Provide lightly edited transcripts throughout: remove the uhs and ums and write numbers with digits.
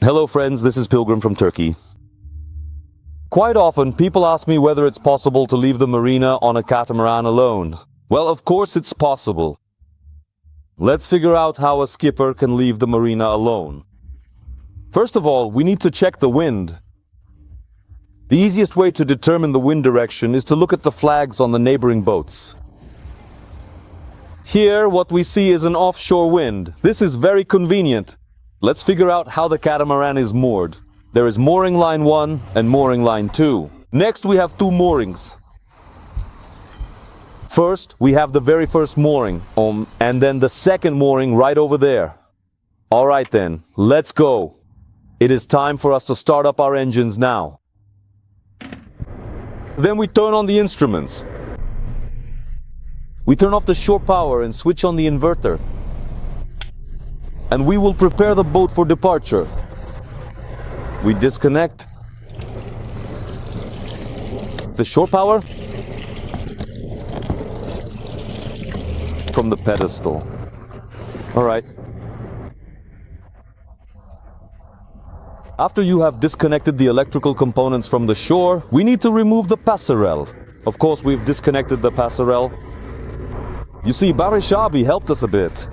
Hello friends, this is Pilgrim from Turkey. Quite often, people ask me whether it's possible to leave the marina on a catamaran alone. Well, of course it's possible. Let's figure out how a skipper can leave the marina alone. First of all, we need to check the wind. The easiest way to determine the wind direction is to look at the flags on the neighboring boats. Here, what we see is an offshore wind. This is very convenient. Let's figure out how the catamaran is moored. There is mooring line 1 and mooring line 2. Next, we have two moorings. First, we have the very first mooring, and then the second mooring right over there. All right then, let's go. It is time for us to start up our engines now. Then we turn on the instruments. We turn off the shore power and switch on the inverter. And we will prepare the boat for departure. We disconnect the shore power from the pedestal. All right. After you have disconnected the electrical components from the shore, we need to remove the passerelle. Of course, we've disconnected the passerelle. You see, Barishabi helped us a bit.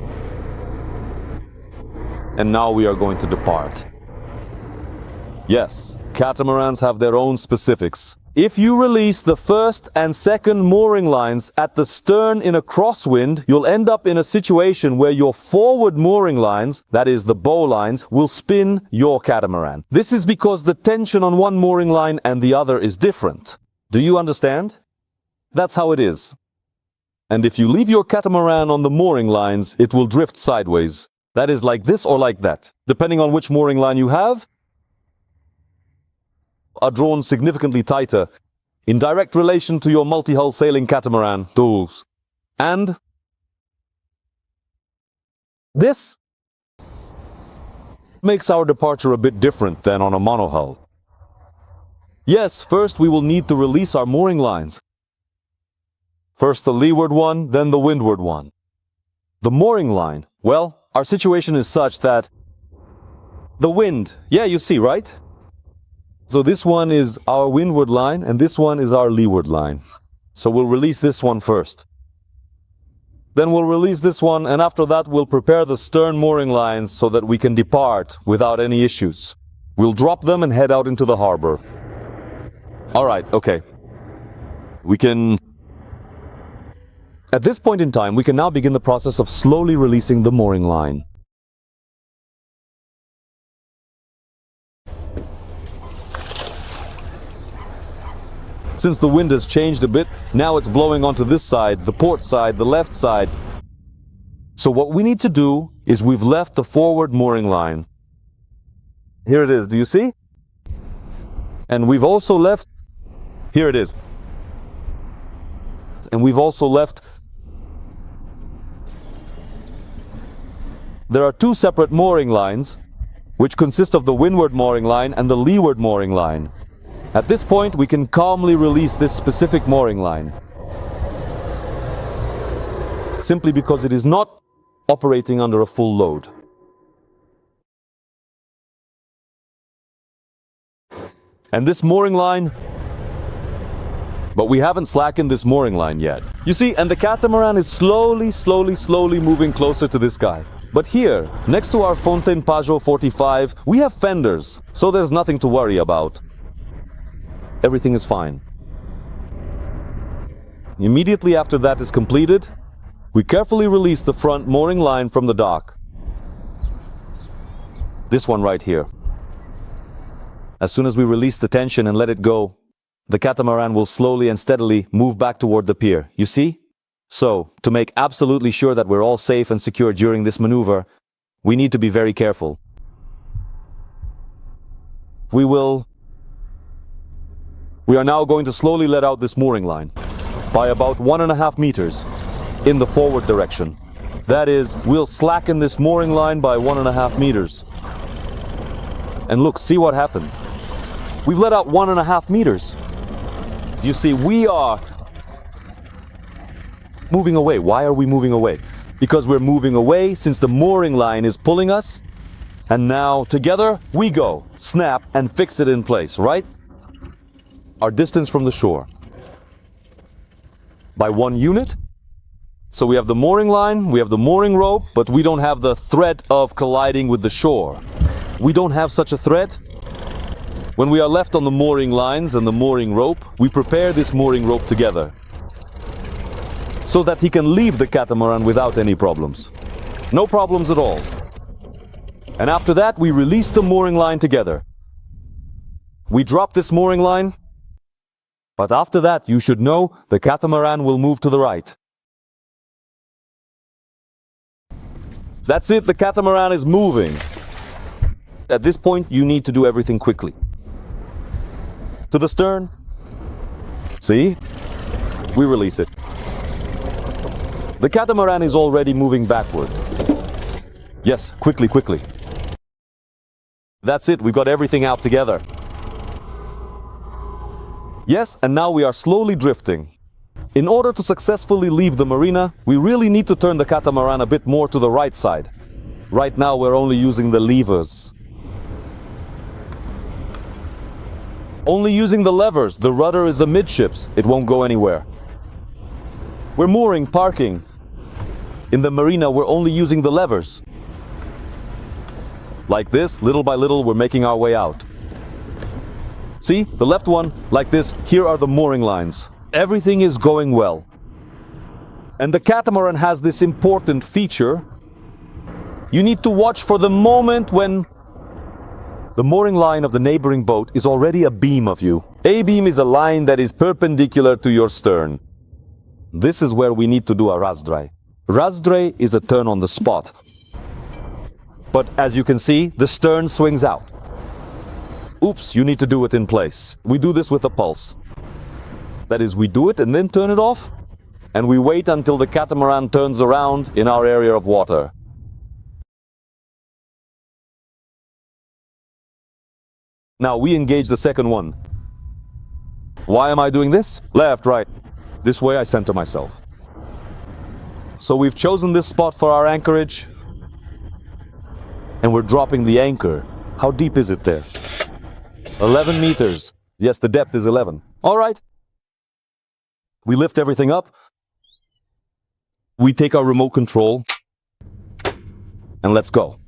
And now we are going to depart. Yes, catamarans have their own specifics. If you release the first and second mooring lines at the stern in a crosswind, you'll end up in a situation where your forward mooring lines, that is the bow lines, will spin your catamaran. This is because the tension on one mooring line and the other is different. Do you understand? That's how it is. And if you leave your catamaran on the mooring lines, it will drift sideways. That is like this or like that. Depending on which mooring line you have, are drawn significantly tighter in direct relation to your multi-hull sailing catamaran tools. And this makes our departure a bit different than on a monohull. Yes, first we will need to release our mooring lines. First the leeward one, then the windward one. The mooring line, well, our situation is such that the wind, yeah, you see, right? So this one is our windward line and this one is our leeward line. So we'll release this one first. Then we'll release this one, and after that we'll prepare the stern mooring lines so that we can depart without any issues. We'll drop them and head out into the harbor. All right, okay. At this point in time, we can now begin the process of slowly releasing the mooring line. Since the wind has changed a bit, now it's blowing onto this side, the port side, the left side. So what we need to do is we've left the forward mooring line. Here it is, do you see? And we've also left, here it is. And we've also left, there are two separate mooring lines, which consist of the windward mooring line and the leeward mooring line. At this point, we can calmly release this specific mooring line, simply because it is not operating under a full load. And this mooring line, but we haven't slackened this mooring line yet. You see, and the catamaran is slowly moving closer to this guy. But here, next to our Fontaine Pajot 45, we have fenders, so there's nothing to worry about. Everything is fine. Immediately after that is completed, we carefully release the front mooring line from the dock. This one right here. As soon as we release the tension and let it go, the catamaran will slowly and steadily move back toward the pier. You see? So, to make absolutely sure that we're all safe and secure during this maneuver, we need to be very careful. We are now going to slowly let out this mooring line by about 1.5 meters in the forward direction. That is, we'll slacken this mooring line by 1.5 meters. And look, see what happens. We've let out 1.5 meters. You see, we are moving away. Why are we moving away? Because we're moving away since the mooring line is pulling us And now, together, we go. Snap and fix it in place, right? Our distance from the shore. By 1 unit. So we have the mooring line, we have the mooring rope, but we don't have the threat of colliding with the shore. We don't have such a threat. When we are left on the mooring lines and the mooring rope, we prepare this mooring rope together so that he can leave the catamaran without any problems. No problems at all. And after that, we release the mooring line together. We drop this mooring line, but after that, you should know the catamaran will move to the right. That's it, the catamaran is moving. At this point, you need to do everything quickly. To the stern. See? We release it. The catamaran is already moving backward. Yes, quickly, quickly. That's it, we got everything out together. Yes, and now we are slowly drifting. In order to successfully leave the marina, we really need to turn the catamaran a bit more to the right side. Right now we're only using the levers. Only using the levers, the rudder is amidships, it won't go anywhere. We're mooring, parking. In the marina we're only using the levers. Like this, little by little, we're making our way out. See, the left one, like this, here are the mooring lines. Everything is going well. And the catamaran has this important feature. You need to watch for the moment when the mooring line of the neighboring boat is already a beam of you. A beam is a line that is perpendicular to your stern. This is where we need to do a razdrai. Razdrai is a turn on the spot. But as you can see, the stern swings out. Oops, you need to do it in place. We do this with a pulse. That is, we do it and then turn it off, and we wait until the catamaran turns around in our area of water. Now we engage the second one. Why am I doing this? Left, right. This way I center myself. So we've chosen this spot for our anchorage. And we're dropping the anchor. How deep is it there? 11 meters. Yes, the depth is 11. All right. We lift everything up. We take our remote control. And let's go.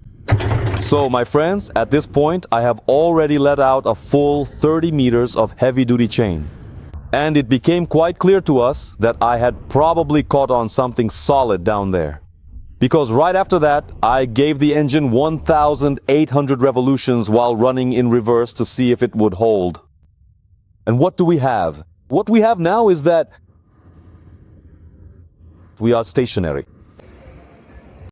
So, my friends, at this point, I have already let out a full 30 meters of heavy-duty chain. And it became quite clear to us that I had probably caught on something solid down there. Because right after that, I gave the engine 1,800 revolutions while running in reverse to see if it would hold. And what do we have? What we have now is that we are stationary.